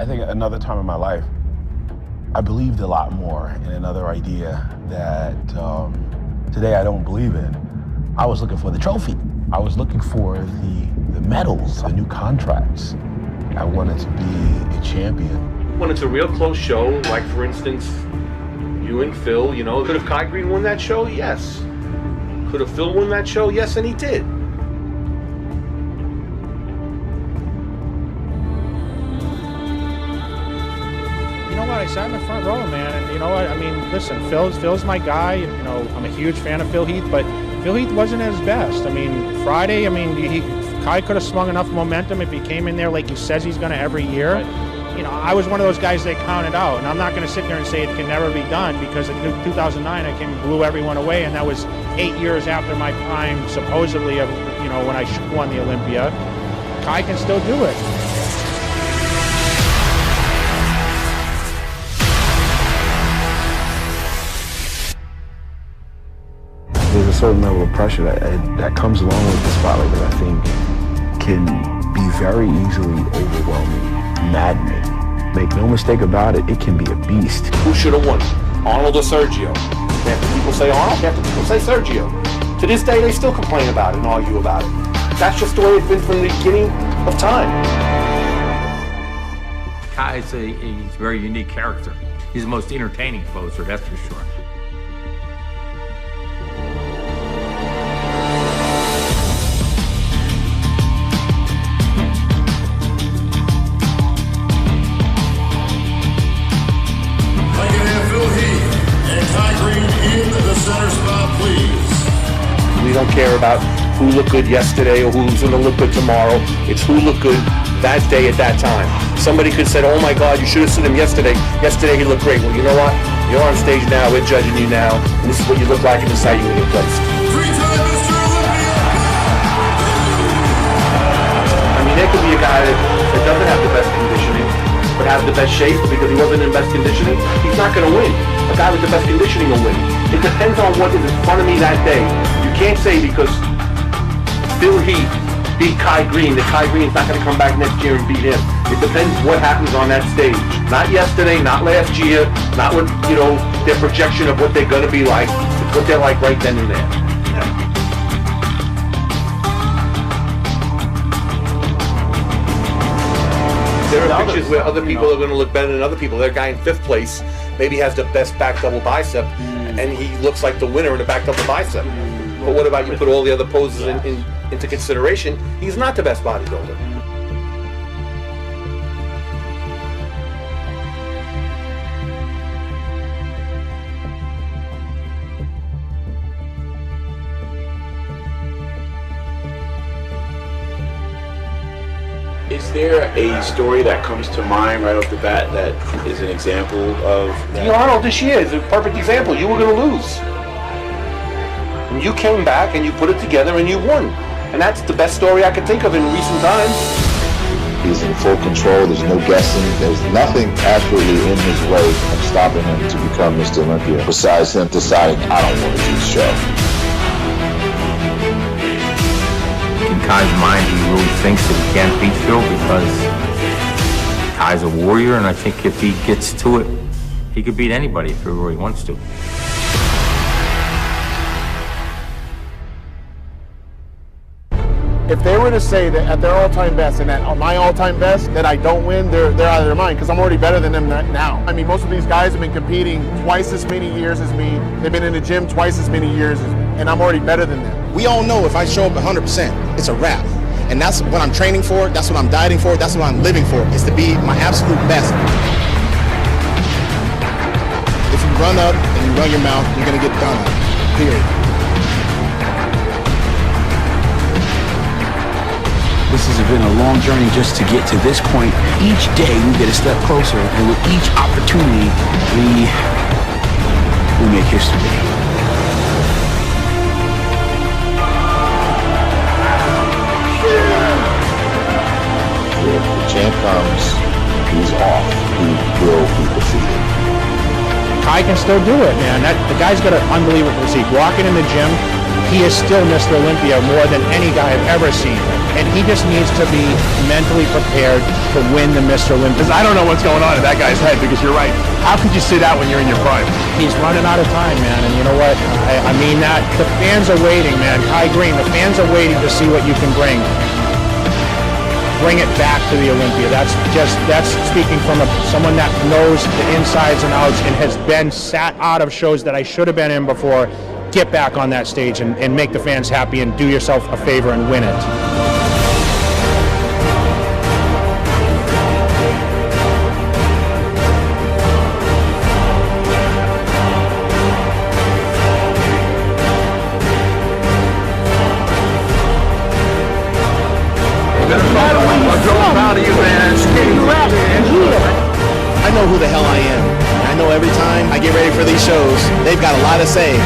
think another time in my life, I believed a lot more in another idea that today I don't believe in. I was looking for the trophy. I was looking for the medals, the new contracts. I wanted to be a champion. When it's a real close show, like for instance, you and Phil, you know, could have Kai Green won that show? Yes. Could have Phil won that show? Yes, and he did. You know what? I sat in the front row, man, and you know what? I mean, listen, Phil's my guy. You know, I'm a huge fan of Phil Heath, but Phil Heath wasn't at his best. I mean, Friday, I mean, Kai could have swung enough momentum if he came in there like he says he's going to every year. But, you know, I was one of those guys they counted out, and I'm not going to sit there and say it can never be done because in 2009 I came and blew everyone away, and that was 8 years after my prime, supposedly, of, you know, when I won the Olympia. Kai can still do it. There's a certain level of pressure that comes along with the spotlight that I think can be very easily overwhelming, maddening. Make no mistake about it, it can be a beast. Who should have won? Arnold or Sergio? Half the people say Arnold, half the people say Sergio. To this day, they still complain about it and argue about it. That's just the way it's been from the beginning of time. Kai's a very unique character. He's the most entertaining closer, that's for sure. We don't care about who looked good yesterday or who's going to look good tomorrow. It's who looked good that day at that time. Somebody could say, oh my God, you should have seen him yesterday. Yesterday he looked great. Well, you know what? You're on stage now. We're judging you now. And this is what you look like and this is how you're going to get placed. Three-time Mr. Olympia! I mean, there could be a guy that doesn't have the best conditioning, but has the best shape because he wasn't in best conditioning. He's not going to win. A guy with the best conditioning will win. It depends on what is in front of me that day. You can't say because Phil Heath beat Kai Green that Kai Green's not going to come back next year and beat him. It depends what happens on that stage. Not yesterday, not last year, not what, you know, their projection of what they're going to be like. It's what they're like right then and there. There are pictures where other people are going to look better than other people. Their guy in 5th place maybe has the best back double bicep, and he looks like the winner in the back double bicep. But what about you put all the other poses into consideration? He's not the best bodybuilder. Is there a story that comes to mind right off the bat that is an example of that? Arnold this year is a perfect example. You were going to lose. And you came back and you put it together and you won. And that's the best story I could think of in recent times. He's in full control. There's no guessing. There's nothing absolutely in his way of stopping him to become Mr. Olympia besides him deciding, I don't want to do the show. In Kai's mind, he really thinks that he can't beat Phil because Kai's a warrior, and I think if he gets to it, he could beat anybody if he really wants to. If they were to say that at their all-time best and at my all-time best that I don't win, they're out of their mind because I'm already better than them now. I mean, most of these guys have been competing twice as many years as me. They've been in the gym twice as many years as me, and I'm already better than them. We all know if I show up 100%, it's a wrap. And that's what I'm training for, that's what I'm dieting for, that's what I'm living for, is to be my absolute best. If you run up and you run your mouth, you're gonna get done up, period. This has been a long journey just to get to this point. Each day we get a step closer, and with each opportunity, we make history. If the champ comes, he's off. He will be defeated. Kai can still do it, man. The guy's got an unbelievable physique. Walking in the gym, he is still Mr. Olympia more than any guy I've ever seen. And he just needs to be mentally prepared to win the Mr. Olympia. I don't know what's going on in that guy's head, because you're right. How could you sit out when you're in your prime? He's running out of time, man. And you know what? I mean that. The fans are waiting, man. Kai Green, the fans are waiting to see what you can bring. Bring it back to the Olympia. That's speaking from someone that knows the insides and outs and has been sat out of shows that I should have been in before. Get back on that stage and make the fans happy and do yourself a favor and win it. I know who the hell I am. I know every time I get ready for these shows, they've got a lot to say.